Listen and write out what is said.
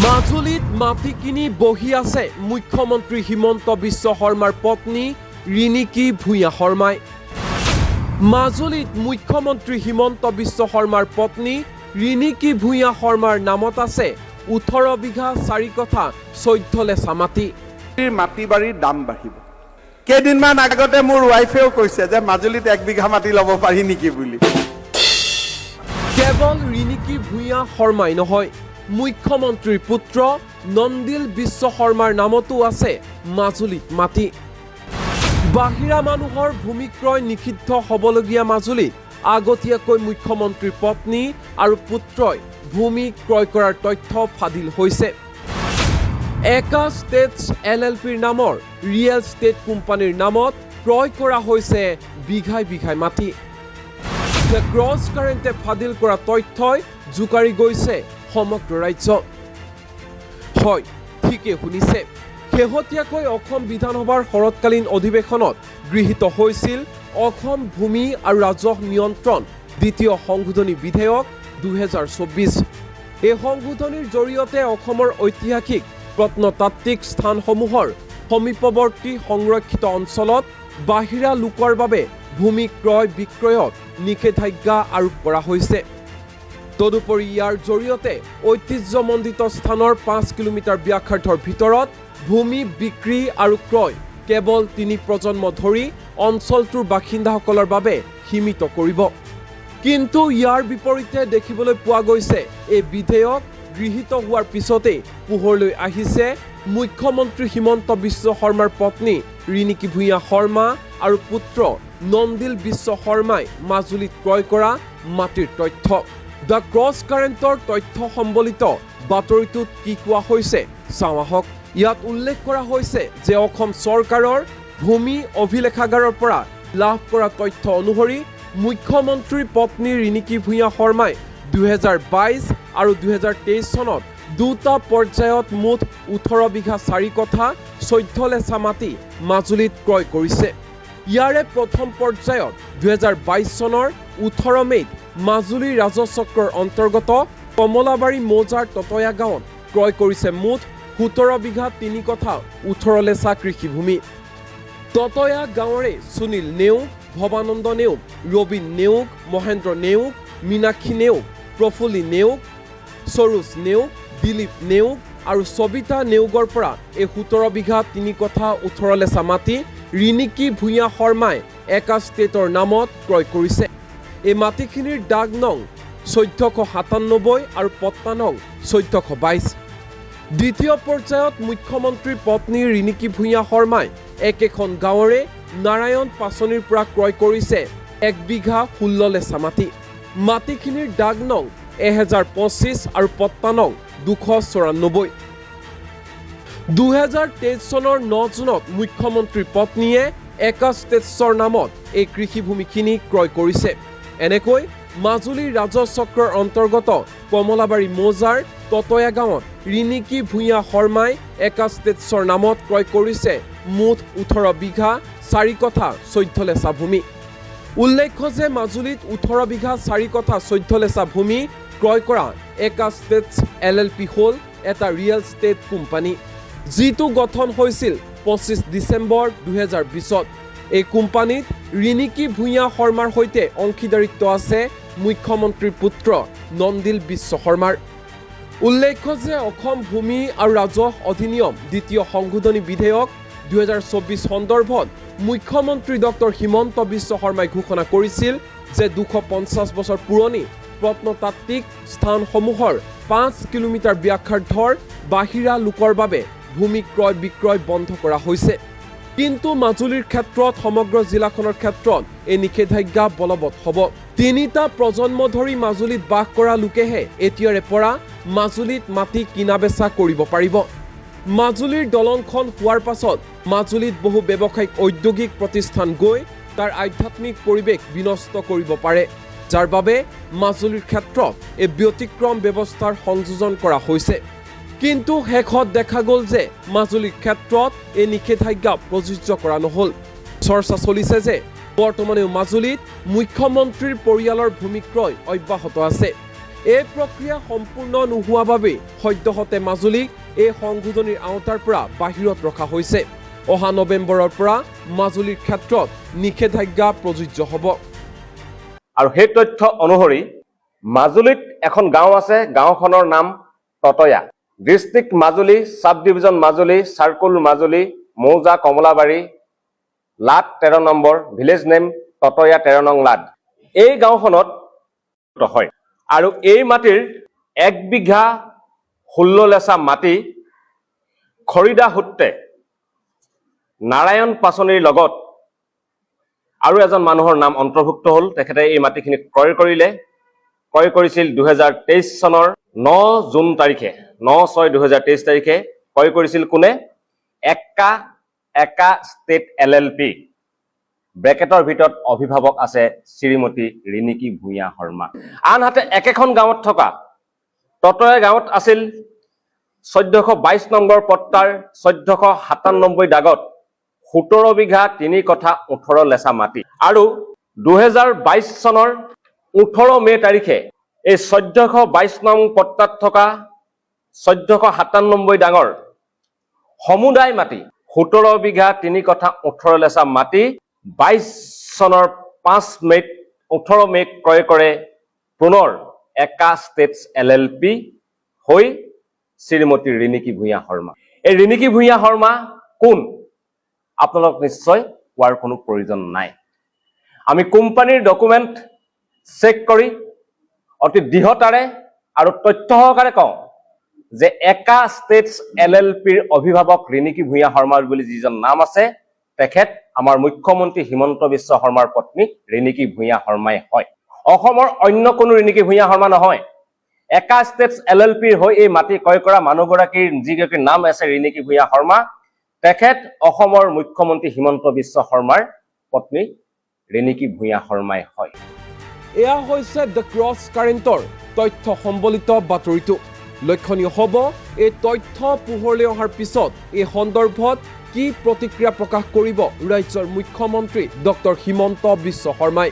মাজুলীত মাটি কিনি বহি আছে মুখ্যমন্ত্ৰী হিমন্ত বিশ্ব শৰ্মাৰ পত্নী ৰিণিকী ভূঞা শৰ্মাই। মাজুলীত মুখ্যমন্ত্ৰী হিমন্ত বিশ্ব শৰ্মাৰ পত্নী ৰিণিকী ভূঞা শৰ্মাৰ নামত আছে 18 বিঘা 4 কঠা 14 লেচা মাটি। মাটি বাৰীৰ দাম বাঢ়িব। কেইদিনমান আগতে মোৰ ৱাইফেও কৈছে যে মাজুলীত 1 বিঘা মাটি ল'ব পাৰি নেকি বুলি। কেৱল ৰিণিকী ভূঞা শৰ্মাই নহয়, মুখ্যমন্ত্ৰীৰ পুত্ৰ নন্দিল বিশ্ব শৰ্মাৰ নামতো আছে মাজুলীত মাটি। বাহিৰা মানুহৰ ভূমি ক্ৰয় নিষিদ্ধ হ'বলগীয়া মাজুলীত আগতীয়াকৈ মুখ্যমন্ত্ৰীৰ পত্নী আৰু পুত্ৰই ভূমি ক্ৰয় কৰাৰ তথ্য ফাদিল হৈছে। একা ষ্টেটছ LLPৰ নামৰ ৰিয়েল ষ্টেট কোম্পানীৰ নামত ক্ৰয় কৰা হৈছে বিঘাই বিঘাই মাটি। দ্য ক্ৰছ কাৰেণ্টে ফাদিল কৰা তথ্যই জোকাৰি গৈছে সমগ্ৰ ৰাজ্য। হয়, ঠিকেই শুনিছে, শেহতীয়াকৈ অসম বিধানসভাৰ শৰৎকালীন অধিৱেশনত গৃহীত হৈছিল অসম ভূমি আৰু ৰাজহ নিয়ন্ত্ৰণ দ্বিতীয় সংশোধনী বিধেয়ক 2024। এই সংশোধনীৰ জৰিয়তে অসমৰ ঐতিহাসিক প্ৰত্নতাত্ত্বিক স্থানসমূহৰ সমীপৱৰ্তী সংৰক্ষিত অঞ্চলত বাহিৰা লোকৰ বাবে ভূমি ক্ৰয় বিক্ৰয়ত নিষেধাজ্ঞা আৰোপ কৰা হৈছে। তদুপৰি ইয়াৰ জৰিয়তে ঐতিহ্যমণ্ডিত স্থানৰ 5 কিলোমিটাৰ ব্যাসাৰ্ধৰ ভিতৰত ভূমি বিক্ৰী আৰু ক্ৰয় কেৱল 3 প্ৰজন্ম ধৰি অঞ্চলটোৰ বাসিন্দাসকলৰ বাবে সীমিত কৰিব। কিন্তু ইয়াৰ বিপৰীতে দেখিবলৈ পোৱা গৈছে এই বিধেয়ক গৃহীত হোৱাৰ পিছতেই পোহৰলৈ আহিছে মুখ্যমন্ত্ৰী হিমন্ত বিশ্ব শৰ্মাৰ পত্নী ৰিণিকী ভূঞা শৰ্মা আৰু পুত্ৰ নন্দিল বিশ্ব শৰ্মাই মাজুলীত ক্ৰয় কৰা মাটিৰ তথ্য। দ্য ক্ৰছ কাৰেণ্টৰ তথ্য সম্বলিত বাতৰিটোত কি কোৱা হৈছে চাওঁ আহক। ইয়াত উল্লেখ কৰা হৈছে যে অসম চৰকাৰৰ ভূমি অভিলেখাগাৰৰ পৰা লাভ কৰা তথ্য অনুসৰি মুখ্যমন্ত্ৰীৰ পত্নী ৰিণিকী ভূঞা শৰ্মাই 2022 আৰু 2023 চনত দুটা পৰ্যায়ত মুঠ 18 বিঘা 4 কঠা 14 লেচা মাটি মাজুলীত ক্ৰয় কৰিছে। ইয়াৰে প্ৰথম পৰ্যায়ত 2022 চনৰ 18 মে'ত মাজুলী ৰাজহ চক্ৰৰ অন্তৰ্গত কমলাবাৰী মৌজাৰ ততয়া গাঁৱত ক্ৰয় কৰিছে মুঠ 17 বিঘা 3 কঠা 18 লেচা কৃষিভূমি। ততয়া গাঁৱৰে সুনীল নেওগ, ভৱানন্দ নেওগ, ৰবীন নেওগ, মহেন্দ্ৰ নেওগ, মীনাক্ষী নেওগ, প্ৰফুল্লী নেওগ, সৰোজ নেওগ, দিলীপ নেওগ আৰু সবিতা নেওগৰ পৰা এই 17 বিঘা 3 কঠা 18 লেচা মাটি ৰিণিকী ভূঞা শৰ্মাই একা ষ্টেটৰ নামত ক্ৰয় কৰিছে। এই মাটিখিনিৰ দাগ নং 1497 আৰু পট্টা নং 1422। দ্বিতীয় পৰ্যায়ত মুখ্যমন্ত্ৰীৰ পত্নী ৰিণিকী ভূঞা শৰ্মাই একেখন গাঁৱৰে নাৰায়ণ পাচনিৰ পৰা ক্ৰয় কৰিছে 1 বিঘা 16 লেচা মাটি। মাটিখিনিৰ দাগ নং 1025 আৰু পট্টা নং 294। 2023 চনৰ 9 জুনত মুখ্যমন্ত্ৰীৰ পত্নীয়ে একা ষ্টেটছৰ নামত এই কৃষিভূমিখিনি ক্ৰয় কৰিছে। এনেকৈ মাজুলীৰ ৰাজহ চক্ৰৰ অন্তৰ্গত কমলাবাৰী মৌজাৰ ততয়া গাঁৱত ৰিণিকী ভূঞা শৰ্মাই একা ষ্টেটছৰ নামত ক্ৰয় কৰিছে মুঠ 18 বিঘা 4 কঠা 14 লেচা ভূমি। উল্লেখ্য যে মাজুলীত 18 বিঘা 4 কঠা 14 লেচা ভূমি ক্ৰয় কৰা একা ষ্টেটছ LLP হ'ল এটা ৰিয়েল ষ্টেট কোম্পানী, যিটো গঠন হৈছিল 25 ডিচেম্বৰ 2020-ত। এই কোম্পানীত ৰিণিকী ভূঞা শৰ্মাৰ সৈতে অংশীদাৰিত্ব আছে মুখ্যমন্ত্ৰীৰ পুত্ৰ নন্দিল বিশ্ব শৰ্মাৰ। উল্লেখ্য যে অসম ভূমি আৰু ৰাজহ অধিনিয়ম দ্বিতীয় সংশোধনী বিধেয়ক 2024 সন্দৰ্ভত মুখ্যমন্ত্ৰী ডক্টৰ হিমন্ত বিশ্ব শৰ্মাই ঘোষণা কৰিছিল যে 250 বছৰ পুৰণি প্ৰত্নতাত্ত্বিক স্থানসমূহৰ 5 কিলোমিটাৰ ব্যাসাৰ্ধৰ বাহিৰা লোকৰ বাবে ভূমি ক্ৰয় বিক্ৰয় বন্ধ কৰা হৈছে। কিন্তু মাজুলীৰ ক্ষেত্ৰত সমগ্ৰ জিলাখনৰ ক্ষেত্ৰত এই নিষেধাজ্ঞা বলবৎ হ'ব। 3টা প্ৰজন্ম ধৰি মাজুলীত বাস কৰা লোকেহে এতিয়াৰে পৰা মাজুলীত মাটি কিনা বেচা কৰিব পাৰিব। মাজুলীৰ দলংখন হোৱাৰ পাছত মাজুলীত বহু ব্যৱসায়িক ঔদ্যোগিক প্ৰতিষ্ঠান গৈ তাৰ আধ্যাত্মিক পৰিৱেশ বিনষ্ট কৰিব পাৰে, যাৰ বাবে মাজুলীৰ ক্ষেত্ৰত এই ব্যতিক্ৰম ব্যৱস্থাৰ সংযোজন কৰা হৈছে। কিন্তু শেষত দেখা গ'ল যে মাজুলীৰ ক্ষেত্ৰত এই নিষেধাজ্ঞা প্ৰযোজ্য কৰা নহ'ল। চৰ্চা চলিছে যে বৰ্তমানেও মাজুলীত মুখ্যমন্ত্ৰীৰ পৰিয়ালৰ ভূমি ক্ৰয় অব্যাহত আছে। এই প্ৰক্ৰিয়া সম্পূৰ্ণ নোহোৱা বাবে সদ্যহতে মাজুলীক এই সংশোধনীৰ আওতাৰ পৰা বাহিৰত ৰখা হৈছে। অহা নৱেম্বৰৰ পৰা মাজুলীৰ ক্ষেত্ৰত নিষেধাজ্ঞা প্ৰযোজ্য হ'ব। আৰু সেই তথ্য অনুসৰি মাজুলীত এখন গাঁও আছে, গাঁওখনৰ নাম ততয়া। District Majuli, sub division Majuli, circle Majuli, মৌজা কমলাবাৰী, লাট 13 নম্বৰ, ভিলেজ নেম ততয়া 13 নং লাট। এই গাঁওখনত হয় আৰু এই মাটিৰ 1 বিঘা 16 লেচা মাটি খৰিদা সূত্ৰে নাৰায়ণ পাচনিৰ লগত আৰু এজন মানুহৰ নাম অন্তৰ্ভুক্ত হ'ল। তেখেতে এই মাটিখিনি ক্ৰয় কৰিলে। ক্ৰয় কৰিছিল 2023 চনৰ 9 জুন তাৰিখে, 9/6/2023 তাৰিখে ক্ৰয় কৰিছিল কোনে? একা ষ্টেট LLP। ব্ৰেকেটৰ ভিতৰত অভিভাৱক আছে শ্ৰীমতী ৰিণিকী ভূঞা শৰ্মা। আনহাতে একেখন গাঁৱত থকা ততয়া গাঁৱত আছিল 1422 নম্বৰ পট্টাৰ 1497 দাগত 17 বিঘা 3 কঠা 18 লেচা মাটি। আৰু 2022 চনৰ 18 মে তাৰিখে এই 1422 নং পট্টাত থকা 1497 ডাঙৰ সমুদায় মাটি 17 বিঘা 3 কঠা 18 লেচা মাটি 22 চনৰ 18 মে ক্ৰয় কৰে পুনৰ একা ষ্টেটছ LLP হৈ শ্ৰীমতী ৰিণিকী ভূঞা শৰ্মা। এই ৰিণিকী ভূঞা শৰ্মা কোন? আপোনালোক নিশ্চয় কোৱাৰ কোনো প্ৰয়োজন নাই। আমি কোম্পানীৰ ডকুমেণ্ট চেক কৰি অতি দৃঢ়তাৰে আৰু তথ্য সহকাৰে কওঁ যে একা ষ্টেটছ LLPৰ অভিভাৱক ৰিণিকী ভূঞা শৰ্মা বুলি যিজন নাম আছে, তেখেত আমাৰ মুখ্যমন্ত্ৰী হিমন্ত বিশ্ব শৰ্মাৰ পত্নী ৰিণিকী ভূঞা শৰ্মাই হয়। অসমৰ অন্য কোনো ৰিণিকী ভূঞা শৰ্মা নহয়। একা ষ্টেটছ LLPৰ হৈ এই মাটি ক্ৰয় কৰা মানুহগৰাকীৰ যিগৰাকীৰ নাম আছে ৰিণিকী ভূঞা শৰ্মা, তেখেত অসমৰ মুখ্যমন্ত্ৰী হিমন্ত বিশ্ব শৰ্মাৰ পত্নী ৰিণিকী ভূঞা শৰ্মাই হয়। এয়া হৈছে দ্য ক্ৰছ কাৰেণ্টৰ তথ্য সম্বলিত বাতৰিটো। লক্ষণীয় হ'ব এই তথ্য পোহৰলৈ অহাৰ পিছত এই সন্দৰ্ভত কি প্ৰতিক্ৰিয়া প্ৰকাশ কৰিব ৰাজ্যৰ মুখ্যমন্ত্ৰী ডক্টৰ হিমন্ত বিশ্ব শৰ্মাই।